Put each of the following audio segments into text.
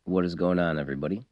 What is going on, everybody?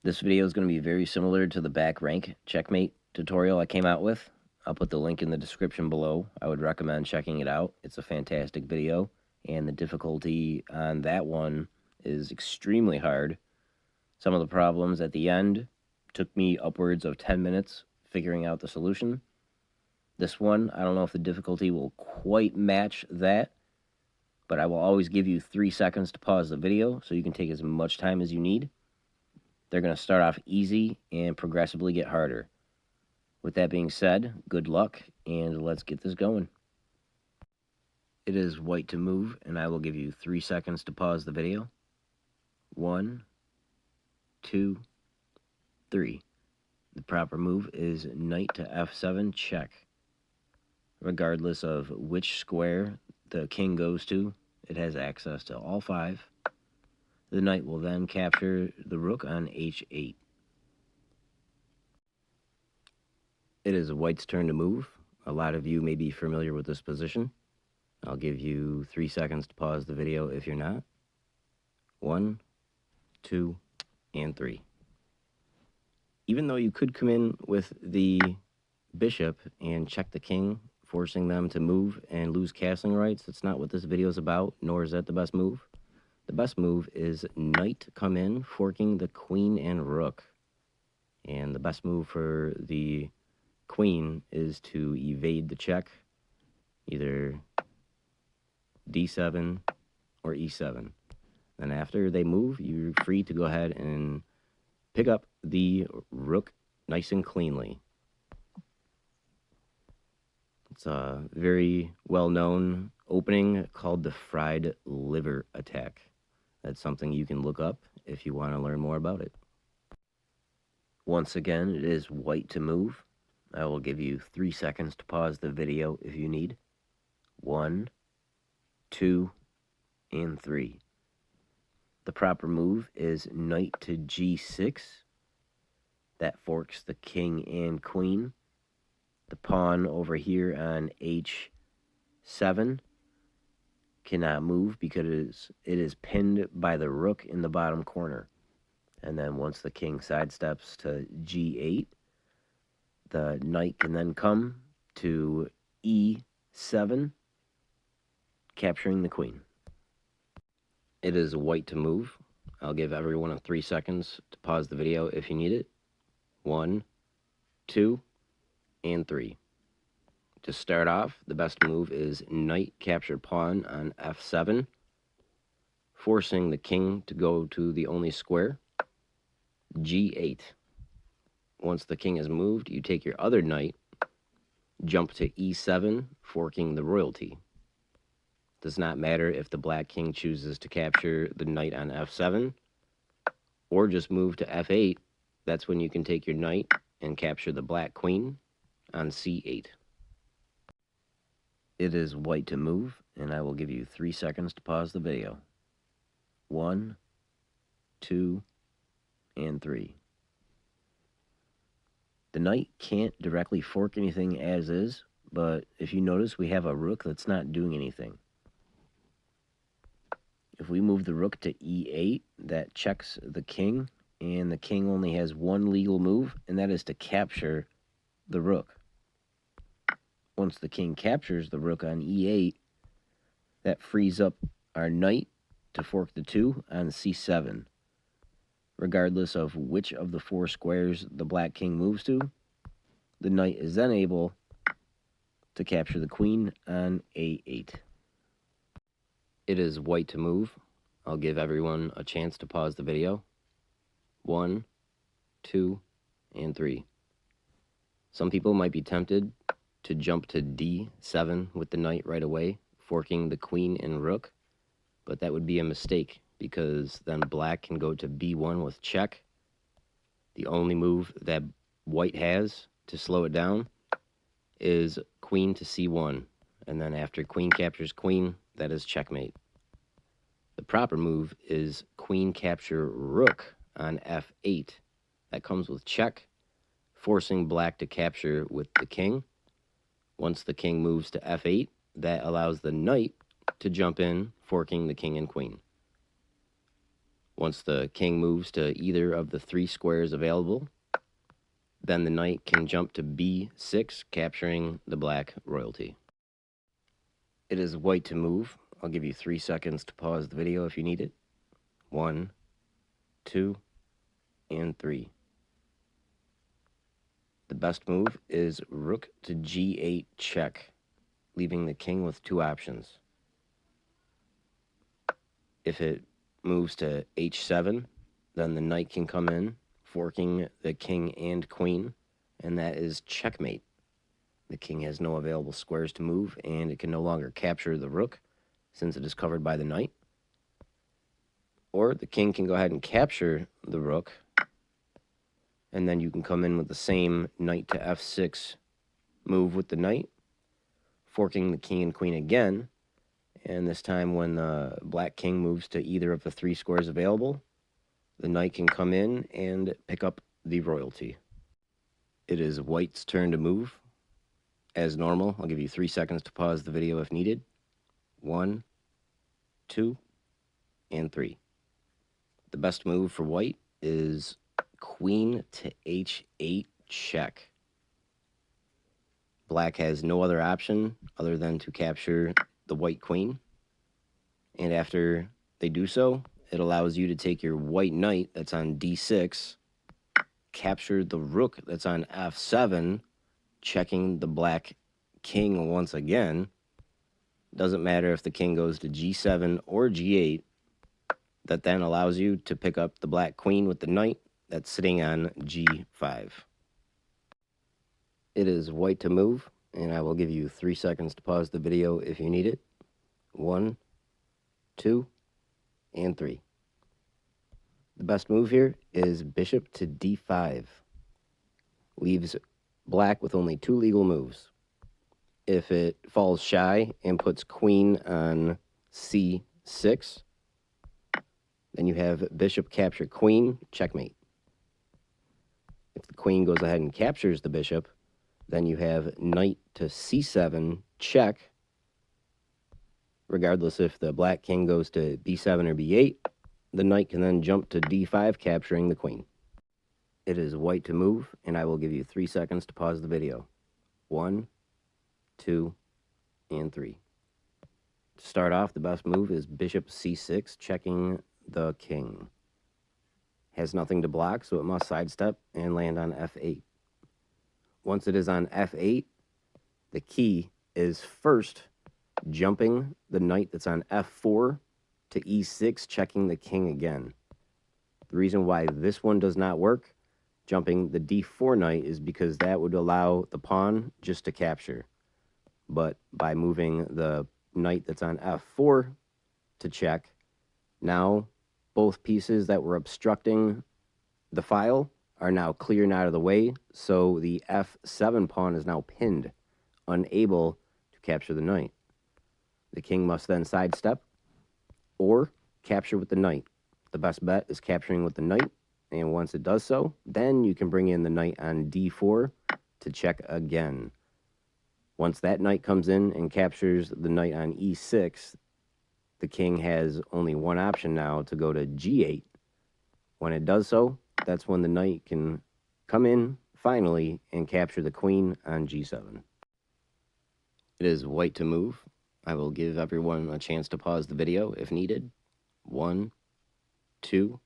This video is going to be very similar to the back rank checkmate tutorial I came out with. I'll put the link in the description below. I would recommend checking it out. It's a fantastic video, and the difficulty on that one is extremely hard. Some of the problems at the end took me upwards of 10 minutes figuring out the solution. This one, I don't know if the difficulty will quite match that, but I will always give you 3 seconds to pause the video so you can take as much time as you need. They're going to start off easy and progressively get harder. With that being said, good luck, and let's get this going. It is white to move, and I will give you 3 seconds to pause the video. 1, 2, 3. The proper move is knight to f7 check. Regardless of which square the king goes to, it has access to all 5. The knight will then capture the rook on h8. It is white's turn to move. A lot of you may be familiar with this position. I'll give you 3 seconds to pause the video if you're not. 1, 2, and 3. Even though you could come in with the bishop and check the king, forcing them to move and lose castling rights, that's not what this video is about, nor is that the best move. The best move is knight come in, forking the queen and rook. And the best move for the queen is to evade the check, either d7 or e7. Then after they move, you're free to go ahead and pick up the rook nice and cleanly. It's a very well-known opening called the fried liver attack. That's something you can look up if you want to learn more about it. Once again, it is white to move. I will give you 3 seconds to pause the video if you need. 1, 2, and 3. The proper move is knight to g6. That forks the king and queen. The pawn over here on h7 cannot move because it is pinned by the rook in the bottom corner. And then once the king sidesteps to g8, the knight can then come to e7, capturing the queen. It is white to move. I'll give everyone 3 seconds to pause the video if you need it. 1, 2, and 3. To start off, the best move is knight capture pawn on f7, forcing the king to go to the only square, g8. Once the king is moved, you take your other knight, jump to e7, forking the royalty. Does not matter if the black king chooses to capture the knight on f7, or just move to f8. That's when you can take your knight and capture the black queen on c8. It is white to move, and I will give you 3 seconds to pause the video. 1, 2, and 3. The knight can't directly fork anything as is, but if you notice, we have a rook that's not doing anything. If we move the rook to e8, that checks the king, and the king only has one legal move, and that is to capture the rook. Once the king captures the rook on e8, that frees up our knight to fork the 2 on c7. Regardless of which of the 4 squares the black king moves to, the knight is then able to capture the queen on a8. It is white to move. I'll give everyone a chance to pause the video. 1, 2, and 3. Some people might be tempted to jump to d7 with the knight right away, forking the queen and rook, but that would be a mistake because then black can go to b1 with check. The only move that white has to slow it down is queen to c1, and then after queen captures queen, that is checkmate. The proper move is queen capture rook on f8. That comes with check, forcing black to capture with the king. Once the king moves to f8, that allows the knight to jump in, forking the king and queen. Once the king moves to either of the 3 squares available, then the knight can jump to b6, capturing the black royalty. It is white to move. I'll give you 3 seconds to pause the video if you need it. 1, 2, and 3. The best move is rook to g8 check, leaving the king with 2 options. If it moves to h7, then the knight can come in, forking the king and queen, and that is checkmate. The king has no available squares to move, and it can no longer capture the rook since it is covered by the knight. Or the king can go ahead and capture the rook, and then you can come in with the same knight to f6 move with the knight, forking the king and queen again. And this time when the black king moves to either of the 3 squares available, the knight can come in and pick up the royalty. It is white's turn to move. As normal, I'll give you 3 seconds to pause the video if needed. 1, 2, and 3. The best move for white is queen to h8 check. Black has no other option other than to capture the white queen. And after they do so, it allows you to take your white knight that's on d6, capture the rook that's on f7, checking the black king once again. Doesn't matter if the king goes to g7 or g8. That then allows you to pick up the black queen with the knight that's sitting on g5. It is white to move, and I will give you 3 seconds to pause the video if you need it. 1, 2, and 3. The best move here is bishop to d5. Leaves black with only 2 legal moves. If it falls shy and puts queen on c6, then you have bishop capture queen, checkmate. If the queen goes ahead and captures the bishop, then you have knight to c7 check. Regardless if the black king goes to b7 or b8, the knight can then jump to d5, capturing the queen. It is white to move, and I will give you 3 seconds to pause the video. 1, 2, and 3. To start off, the best move is bishop c6, checking the king. Has nothing to block, so it must sidestep and land on f8. Once it is on f8, the key is first jumping the knight that's on f4 to e6, checking the king again. The reason why this one does not work, jumping the d4 knight, is because that would allow the pawn just to capture. But by moving the knight that's on f4 to check, now both pieces that were obstructing the file are now clear and out of the way, so the f7 pawn is now pinned, unable to capture the knight. The king must then sidestep or capture with the knight. The best bet is capturing with the knight, and once it does so, then you can bring in the knight on d4 to check again. Once that knight comes in and captures the knight on e6, the king has only one option now to go to g8. When it does so, that's when the knight can come in finally and capture the queen on g7. It is white to move. I will give everyone a chance to pause the video if needed. 1, 2,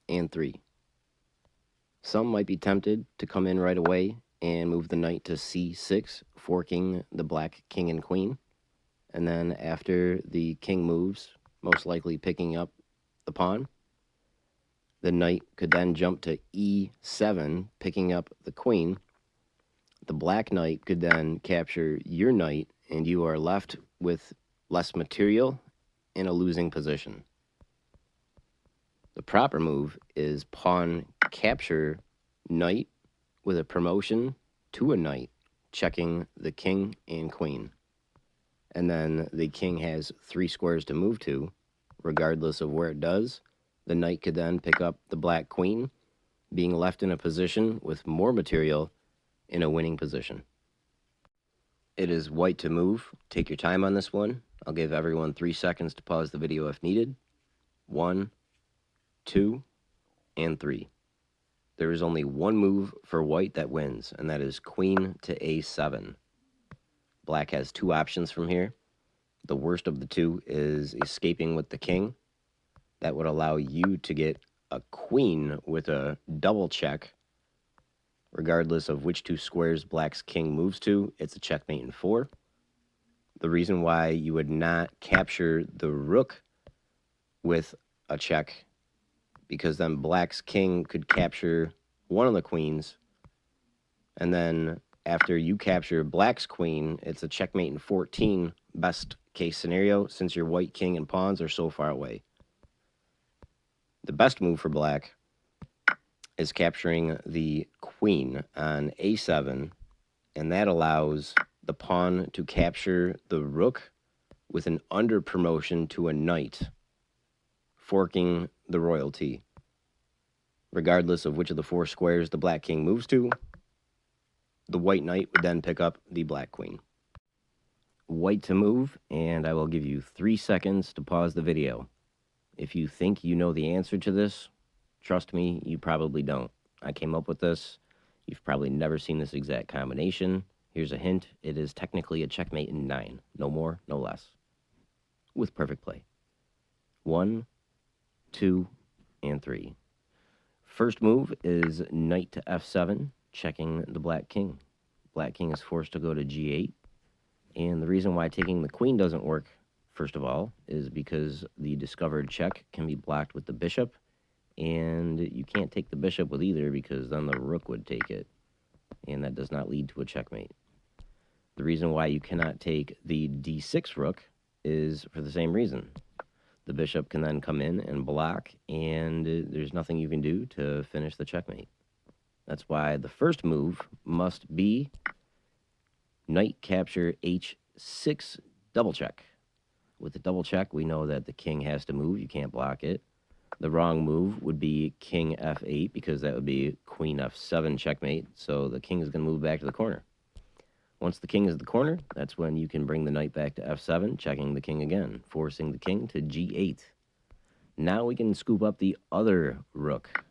and 3. Some might be tempted to come in right away and move the knight to c6, forking the black king and queen. And then after the king moves, most likely picking up the pawn, the knight could then jump to e7, picking up the queen. The black knight could then capture your knight, and you are left with less material in a losing position. The proper move is pawn capture knight with a promotion to a knight, checking the king and queen. And then the king has 3 squares to move to. Regardless of where it does, the knight could then pick up the black queen, being left in a position with more material in a winning position. It is white to move. Take your time on this one. I'll give everyone 3 seconds to pause the video if needed. 1, 2, and 3. There is only one move for white that wins, and that is queen to a7. Black has two options from here. The worst of the two is escaping with the king. That would allow you to get a queen with a double check. Regardless of which two squares black's king moves to, it's a checkmate in 4. The reason why you would not capture the rook with a check, because then black's king could capture one of the queens, and then after you capture black's queen, it's a checkmate in 14, best case scenario, since your white king and pawns are so far away. The best move for black is capturing the queen on a7, and that allows the pawn to capture the rook with an under promotion to a knight, forking the royalty. Regardless of which of the 4 squares the black king moves to, the white knight would then pick up the black queen. White to move, and I will give you 3 seconds to pause the video. If you think you know the answer to this, trust me, you probably don't. I came up with this. You've probably never seen this exact combination. Here's a hint. It is technically a checkmate in 9. No more, no less. With perfect play. 1, 2, and 3. First move is knight to f7, checking the black king. Black king is forced to go to g8. And the reason why taking the queen doesn't work, first of all, is because the discovered check can be blocked with the bishop, and you can't take the bishop with either because then the rook would take it, and that does not lead to a checkmate. The reason why you cannot take the d6 rook is for the same reason. The bishop can then come in and block, and there's nothing you can do to finish the checkmate. That's why the first move must be knight capture h6 double check. With the double check, we know that the king has to move. You can't block it. The wrong move would be king f8, because that would be queen f7 checkmate, so the king is going to move back to the corner. Once the king is at the corner, that's when you can bring the knight back to f7, checking the king again, forcing the king to g8. Now we can scoop up the other rook.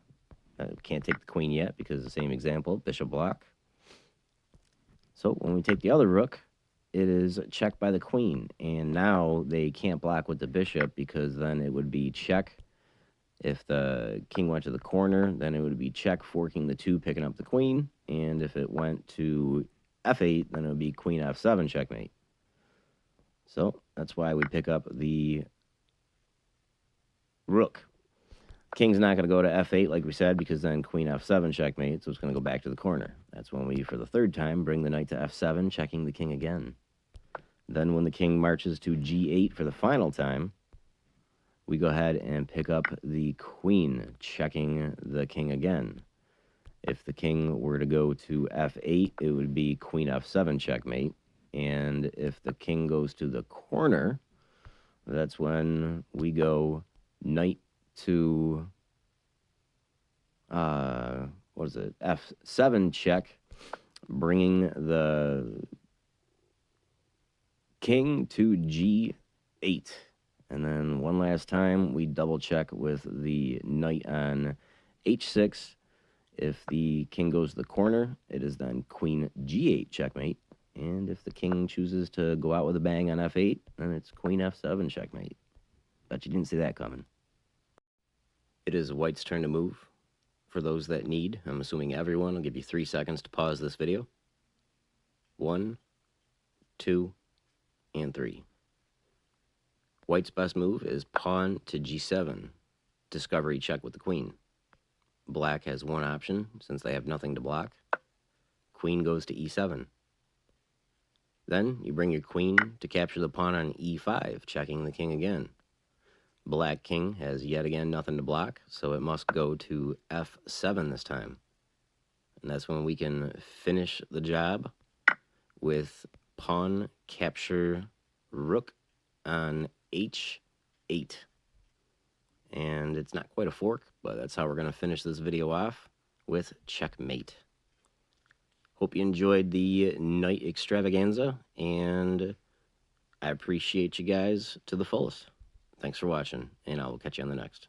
Can't take the queen yet because the same example, bishop block. So when we take the other rook, it is checked by the queen, and now they can't block with the bishop because then it would be check. If the king went to the corner, then it would be check, forking the 2, picking up the queen, and if it went to f8, then it would be queen f7 checkmate. So that's why we pick up the rook. King's not going to go to f8 like we said, because then queen f7 checkmate, so it's going to go back to the corner. That's when we, for the third time, bring the knight to f7, checking the king again. Then when the king marches to g8 for the final time, we go ahead and pick up the queen, checking the king again. If the king were to go to f8, it would be queen f7 checkmate. And if the king goes to the corner, that's when we go knight to, f7 check, bringing the king to g8. And then one last time, we double check with the knight on h6. If the king goes to the corner, it is then queen g8 checkmate. And if the king chooses to go out with a bang on f8, then it's queen f7 checkmate. Bet you didn't see that coming. It is white's turn to move. For those that need, I'm assuming everyone, I'll give you 3 seconds to pause this video. 1, 2, and 3. White's best move is pawn to g7, discovery check with the queen. Black has one option, since they have nothing to block. Queen goes to e7. Then you bring your queen to capture the pawn on e5, checking the king again. Black king has yet again nothing to block, so it must go to f7 this time. And that's when we can finish the job with pawn capture rook on h8. And it's not quite a fork, but that's how we're going to finish this video off, with checkmate. Hope you enjoyed the night extravaganza, and I appreciate you guys to the fullest. Thanks for watching, and I will catch you on the next.